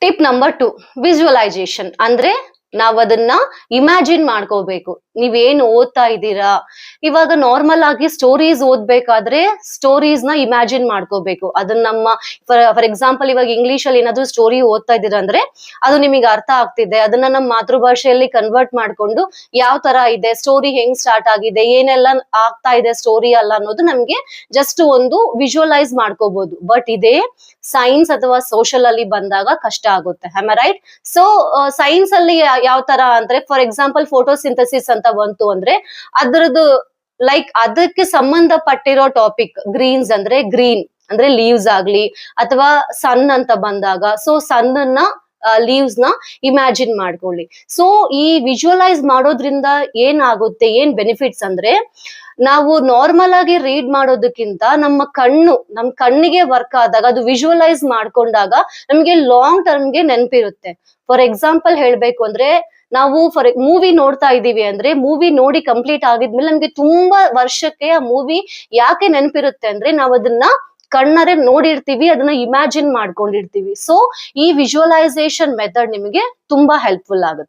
Tip number 2 visualisation ಅಂದ್ರೆ ನಾವ್ ಅದನ್ನ ಇಮ್ಯಾಜಿನ್ ಮಾಡ್ಕೋಬೇಕು. ನೀವೇನ್ ಓದ್ತಾ ಇದ್ದೀರಾ, ಇವಾಗ ನಾರ್ಮಲ್ ಆಗಿ ಸ್ಟೋರೀಸ್ ಓದ್ಬೇಕಾದ್ರೆ ಸ್ಟೋರೀಸ್ ನ ಇಮ್ಯಾಜಿನ್ ಮಾಡ್ಕೋಬೇಕು. ಅದನ್ನ ನಮ್ಮ ಫಾರ್ ಎಕ್ಸಾಂಪಲ್ ಇವಾಗ ಇಂಗ್ಲಿಷ್ ಅಲ್ಲಿ ಏನಾದ್ರು ಸ್ಟೋರಿ ಓದ್ತಾ ಇದ್ದೀರಾ ಅಂದ್ರೆ ಅದು ನಿಮಗೆ ಅರ್ಥ ಆಗ್ತಿದೆ, ಅದನ್ನ ನಮ್ಮ ಮಾತೃಭಾಷೆಯಲ್ಲಿ ಕನ್ವರ್ಟ್ ಮಾಡ್ಕೊಂಡು ಯಾವ ತರ ಇದೆ ಸ್ಟೋರಿ, ಹೆಂಗ್ ಸ್ಟಾರ್ಟ್ ಆಗಿದೆ, ಏನೆಲ್ಲ ಆಗ್ತಾ ಇದೆ ಸ್ಟೋರಿ ಅಲ್ಲ ಅನ್ನೋದು ನಮ್ಗೆ ಜಸ್ಟ್ ಒಂದು ವಿಜುವಲೈಸ್ ಮಾಡ್ಕೋಬಹುದು. ಬಟ್ ಇದೇ ಸೈನ್ಸ್ ಅಥವಾ ಸೋಷಲ್ ಅಲ್ಲಿ ಬಂದಾಗ ಕಷ್ಟ ಆಗುತ್ತೆ. Am I right? So science ಅಲ್ಲಿ ಯಾವ ತರ ಅಂದ್ರೆ ಫಾರ್ ಎಕ್ಸಾಂಪಲ್ ಫೋಟೋಸಿಂಥಸಿಸ್ ಅಂತ ಬಂತು ಅಂದ್ರೆ ಅದ್ರದ್ದು ಲೈಕ್ ಅದಕ್ಕೆ ಸಂಬಂಧಪಟ್ಟಿರೋ ಟಾಪಿಕ್ ಗ್ರೀನ್ಸ್ ಅಂದ್ರೆ ಗ್ರೀನ್ ಅಂದ್ರೆ ಲೀವ್ಸ್ ಆಗ್ಲಿ, ಅಥವಾ ಸನ್ ಅಂತ ಬಂದಾಗ ಸೊ ಸನ್ ಅನ್ನ ಲೀವ್ಸ್ ನ ಇಮ್ಯಾಜಿನ್ ಮಾಡ್ಕೊಳ್ಳಿ. ಸೊ ಈ ವಿಜುವಲೈಸ್ ಮಾಡೋದ್ರಿಂದ ಏನಾಗುತ್ತೆ, ಏನ್ ಬೆನಿಫಿಟ್ಸ್ ಅಂದ್ರೆ ನಾವು ನಾರ್ಮಲ್ ಆಗಿ ರೀಡ್ ಮಾಡೋದಕ್ಕಿಂತ ನಮ್ ಕಣ್ಣಿಗೆ ವರ್ಕ್ ಆದಾಗ ಅದು ವಿಜುವಲೈಸ್ ಮಾಡ್ಕೊಂಡಾಗ ನಮ್ಗೆ ಲಾಂಗ್ ಟರ್ಮ್ಗೆ ನೆನಪಿರುತ್ತೆ. ಫಾರ್ ಎಕ್ಸಾಂಪಲ್ ಹೇಳ್ಬೇಕು ಅಂದ್ರೆ ನಾವು ಮೂವಿ ನೋಡ್ತಾ ಇದೀವಿ ಅಂದ್ರೆ ಮೂವಿ ನೋಡಿ ಕಂಪ್ಲೀಟ್ ಆಗಿದ್ಮೇಲೆ ನಮ್ಗೆ ತುಂಬಾ ವರ್ಷಕ್ಕೆ ಆ ಮೂವಿ ಯಾಕೆ ನೆನಪಿರುತ್ತೆ ಅಂದ್ರೆ ನಾವ್ ಅದನ್ನ ಕಣ್ಣರೆ ನೋಡಿರ್ತೀವಿ, ಅದನ್ನ ಇಮ್ಯಾಜಿನ್ ಮಾಡ್ಕೊಂಡಿರ್ತೀವಿ. ಸೊ ಈ ವಿಜುವಲೈಸೇಷನ್ ಮೆಥಡ್ ನಿಮಗೆ ತುಂಬಾ ಹೆಲ್ಪ್ಫುಲ್ ಆಗುತ್ತೆ.